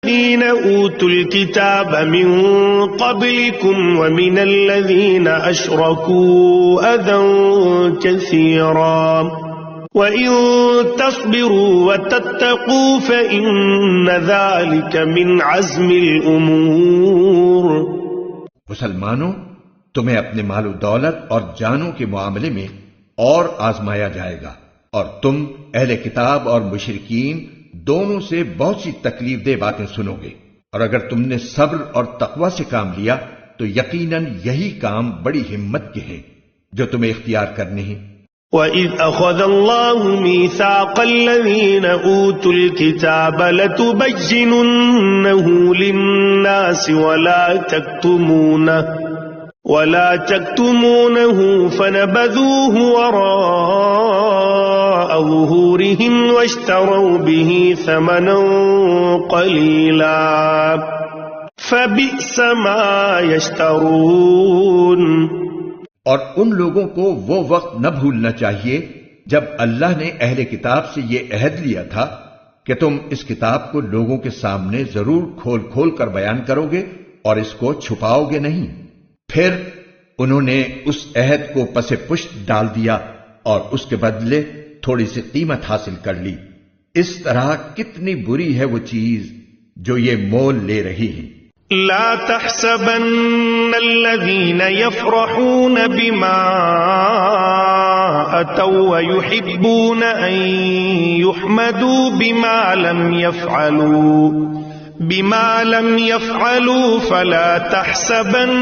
الذين أوتوا الكتاب من قبلكم ومن الذين أشركوا أذى كثيرا وإن تصبروا وتتقوا فإن ذلك من عزم الأمور. مسلمانوں، تمہیں اپنے مال و دولت اور جانوں کے معاملے میں اور آزمایا جائے گا، اور تم اہل کتاب اور مشرکین دونوں سے بہت سی تکلیف دہ باتیں سنو گے، اور اگر تم نے صبر اور تقوی سے کام لیا تو یقیناً یہی کام بڑی ہمت کے ہیں جو تمہیں اختیار کرنے ہیں. وَإِذْ أَخَذَ اللَّهُ مِيثَاقَ الَّذِينَ أُوتُوا الْكِتَابَ لَتُبَيِّنُنَّهُ لِلنَّاسِ وَلَا تَكْتُمُونَهُ فَنَبَذُوهُ وَرَاءَ ظُهُورِهِمْ وَاشْتَرَوْا بِهِ ثَمَنًا قَلِيلًا فَبِئْسَ مَا يَشْتَرُونَ. اور ان لوگوں کو وہ وقت نہ بھولنا چاہیے جب اللہ نے اہل کتاب سے یہ عہد لیا تھا کہ تم اس کتاب کو لوگوں کے سامنے ضرور کھول کھول کر بیان کرو گے اور اس کو چھپاؤ گے نہیں. پھر انہوں نے اس عہد کو پس پشت ڈال دیا اور اس کے بدلے تھوڑی سی قیمت حاصل کر لی. اس طرح کتنی بری ہے وہ چیز جو یہ مول لے رہی ہے. لا تحسبن الذين يفرحون بما أتوا ويحبون أن يحمدوا بما لم يفعلوا فلا تحسبنهم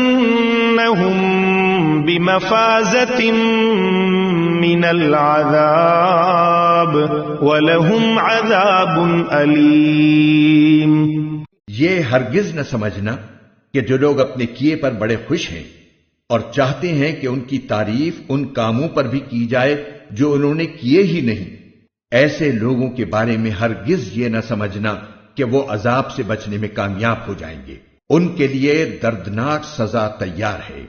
بمفازة من العذاب ولهم عذاب أليم. یہ ہرگز نہ سمجھنا کہ جو لوگ اپنے کیے پر بڑے خوش ہیں اور چاہتے ہیں کہ ان کی تعریف ان کاموں پر بھی کی جائے جو انہوں نے کیے ہی نہیں، ایسے لوگوں کے بارے میں ہرگز یہ نہ سمجھنا کہ وہ عذاب سے بچنے میں کامیاب ہو جائیں گے. ان کے لیے دردناک سزا تیار ہے.